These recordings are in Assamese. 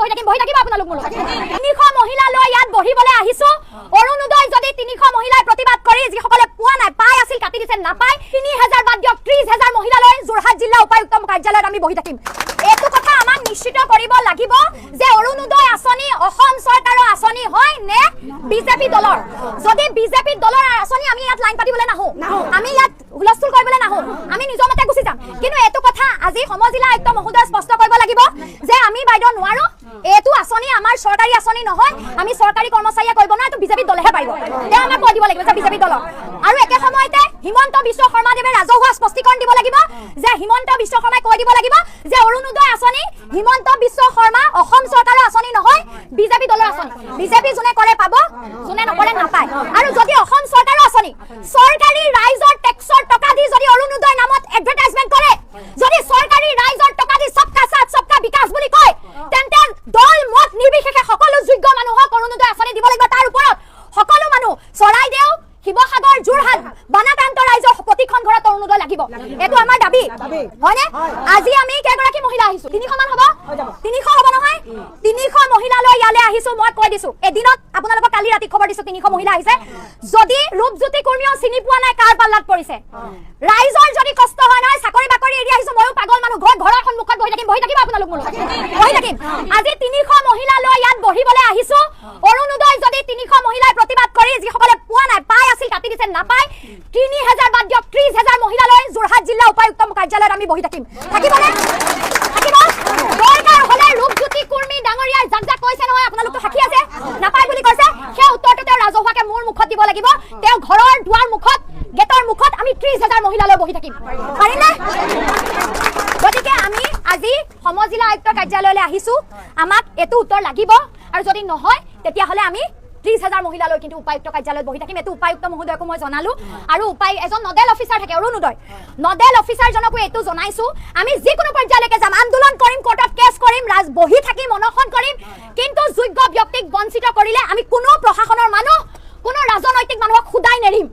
বহি থাকিব আপোনালোক মোৰ লগত 300 মহিলা লৈ ইয়াত বহিবলৈ আহিছো অৰুণোদয় যদি 300 মহিলাই প্ৰতিবাদ কৰি যিসকলে পোৱা নাই পাই আছিল কাটি দিছে নাপায় 3000 বাদ দিয়ক 30000 মহিলা লৈ যোৰহাট জিলা উপায়ুক্ত কাৰ্যালয়ত আমি বহি থাকিম এইটো কথা আমাক নিশ্চিত কৰিব লাগিব যে অৰুণোদয় আঁচনি অসম চৰকাৰৰ আঁচনি হয় নে বিজেপি দলৰ যদি বিজেপি দলৰ আঁচনি আমি ইয়াত লাইন পাতিবলৈ নাহো আমি ইয়াত হুলস্থুল কৰিবলৈ নাহো আমি নিজৰ মতে গুচি যাম কিন্তু এইটো কথা আজি সমজিলা আয়ুক্ত মহোদয় স্পষ্ট কৰিব লাগিব যে আমি বাইদেউ নোৱাৰো এইটো আঁচনি আমাৰ চৰকাৰী আঁচনি নহয় আমি চৰকাৰী কৰ্মচাৰীয়ে কৰিব না এইটো বিজেপি দলেহে পাৰিব তেওঁ আমাক কৈ দিব লাগিব যে বিজেপি দলৰ আৰু একে সময়তে হিমন্ত বিশ্ব শৰ্মাদেৱে ৰাজহুৱা স্পষ্টীকৰণ দিব লাগিব যে হিমন্ত বিশ্ব শৰ্মাই কৈ দিব লাগিব যে অৰুণোদয় আঁচনি হিমন্ত বিশ্ব শৰ্মা অসম চৰকাৰৰ আঁচনি নহয় বিজেপি দলৰ আঁচনি বিজেপি যোনে কৰে পাব যোনে নকৰে নাপায় আৰু যদি অসম চৰকাৰৰ আঁচনি চৰকাৰী ৰাইজৰ টেক্সৰ টকা দি যদি অৰুণোদয় নামত এডভাৰটাইজমেন্ট কৰে যদি চৰকাৰী ৰাইজৰ টকা দি সবকা সাথ সবকা বিকাশ বুলি কয় তেন্তে দল মত নিৰ্বিশেষে সকলো যোগ্য মানুহক অৰুণোদয় আঁচনি দিব লাগিব তাৰ ওপৰত সকলো মানুহ চৰাইদেউ শিৱসাগৰ যোৰহাট বানাক্ৰান্ত ৰাইজৰ প্ৰতিখন ঘৰত অৰুণোদয় লাগিব এইটো আমাৰ দাবী হয়নে আজি আমি কেইগৰাকী মহিলা আহিছো 300 মান হ'ব 300 হ'ব নহয় 300 মহিলা লৈ ইয়ালে আহিছো মই কৈ দিছো এদিনত আপোনালোকক কালি ৰাতি খবৰ দিছো 300 মহিলা আহিছে যদি ৰূপজ্যোতি কুৰ্মীও চিনি পোৱা নাই কাৰ পাল্লাত পৰিছে ৰাইজৰ যদি কষ্ট হয় নহয় চাকৰি বাকৰি এৰি আহিছো ময়ো পাগল মানুহ ঘৰৰ সন্মুখত বহি থাকিব আপোনালোক মোৰ লগত বহি থাকিম আজি 300 মহিলা লৈ ইয়াত বহিবলৈ আহিছো অৰুণোদয় যদি 300 মহিলাই প্ৰতিবাদ কৰি যিসকলে পোৱা নাই পাই আছিল কাটি দিছে নাপায় 3000 বাদ দিয়ক 30000 মহিলা লৈ যোৰহাট জিলা উপায়ুক্ত কাৰ্যালয়ত আমি বহি থাকিবনে থাকিব দৰকাৰ হলে ৰূপজ্যোতি কুৰ্মী ডাঙৰীয়াই যাক কৈছে নহয় আপোনালোকতো সাক্ষী আছে নাপায় বুলি কৈছে সেই উত্তৰটো তেওঁ ৰাজহুৱাকে মোৰ মুখত দিব লাগিব তেওঁ ঘৰৰ দুৱাৰ মুখত গেটৰ মুখত আমি 30000 মহিলা লৈ বহি থাকিম পাৰিনে গতিকে আমি আজি সমজিলা আয়ুক্ত কাৰ্যালয়লৈ আহিছো আমাক এটো উত্তৰ লাগিব আৰু যদি নহয় তেতিয়াহলে আমি 30000 মহিলা লৈ কিন্তু উপায়ুক্ত কাৰ্যালয়ত বহি থাকিম এটো উপায়ুক্ত মহোদয়ক মই জনালো আৰু এজন নডেল অফিচাৰ থাকে অৰুণোদয় নডেল অফিচাৰজনকো এটো জনাইছো আমি যিকোনো পৰ্যায়লৈকে যাম আন্দোলন কৰিম কোৰ্টত কেছ কৰিম ৰাজ বহি থাকিম অনশন কৰিম কিন্তু যোগ্য ব্যক্তিক বঞ্চিত কৰিলে আমি কোনো প্ৰশাসনৰ মানুহ কোনো ৰাজনৈতিক মানুহক খুদাই নেৰিম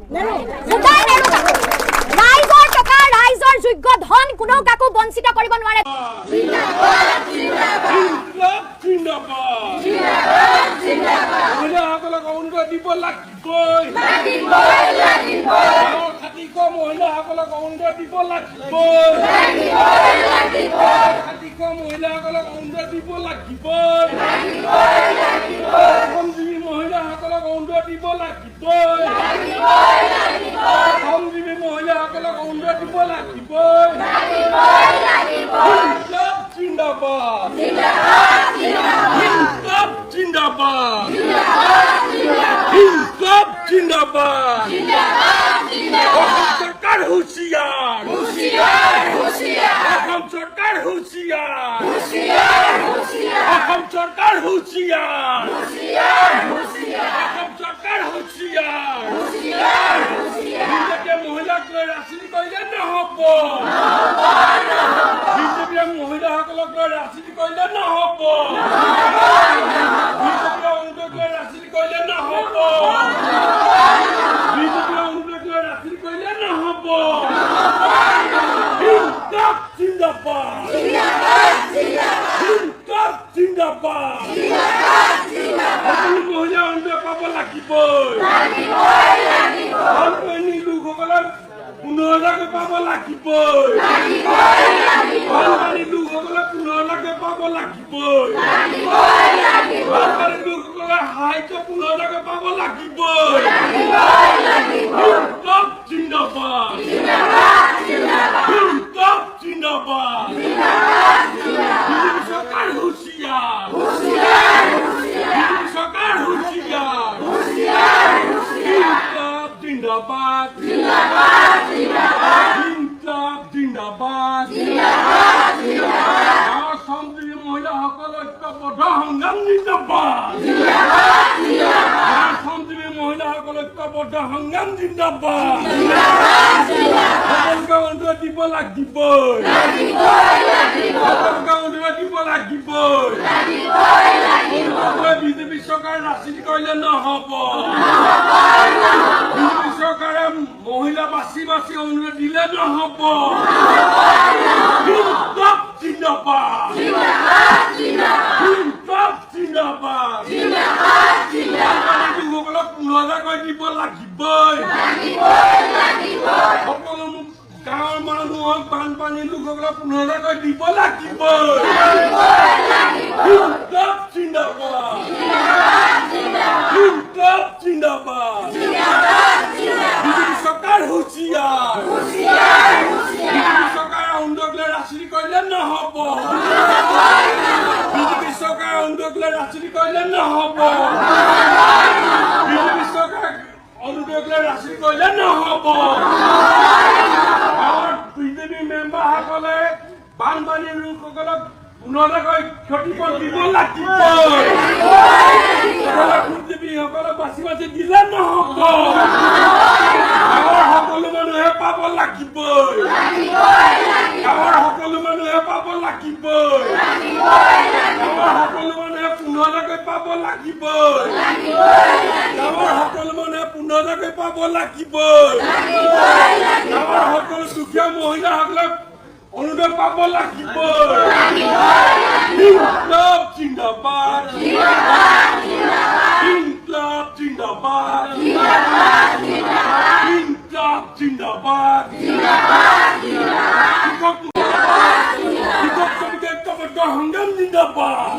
ৰাইজৰ টকা ৰাইজৰ যোগ্য ধন কোনো কাকো বঞ্চিত কৰিব নোৱাৰে মহিলা বাছি বাছি অনুৰোধ দিলে নহব জিন্দাবাদ জিন্দাবাদ জিন্দাবাদ জিন্দাবাদ লোকসকলক 15,000 দিব লাগিবই সকলো গাঁৱৰ মানুহক বানপানী লোকসকলক 15,000 দিব লাগিবই জিন্দাবাদ জিন্দাবাদ বিজেপি চৰকাৰ হুঁচিয়াৰ বিজেপি চৰকাৰ অন্ধকলে ৰাজনীতি কৰিলে নহ'ব বিজেপি চৰকাৰ অন্ধকলে ৰাজনীতি কৰিলে নহ'ব বিজেপি চৰকাৰ অন্ধকলে ৰাজনীতি কৰিলে নহ'ব আমাৰ বিজেপি মেম্বাৰসকলে বানপানী লোকসকলক 15,000 ক্ষতিপূৰণ দিব লাগিবই বিজেপিসকলক বাছি বাছি দিলে নহ'ব গাঁৱৰ সকলো মানুহে পাব লাগিবই গাঁৱৰ সকলো মানুহে পাব লাগিবই গাঁৱৰ সকলো মানুহে 15,000 পাব লাগিবই গাঁৱৰ সকলো মানুহে 15,000 পাব লাগিবই গাঁৱৰ সকলো দুখীয়া মহিলাসকলক অৰুণোদয় পাব লাগিবই ইনকলাব জিন্দাবাদ ইনকলাব জিন্দাবাদ ইনকলাব জিন্দাবাদ কৃষক শ্ৰমিকৰ কৰ্মৰত সংগ্ৰাম জিন্দাবাদ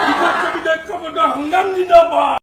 কৃষক শ্ৰমিকৰ কৰ্মৰত সংগ্ৰাম জিন্দাবাদ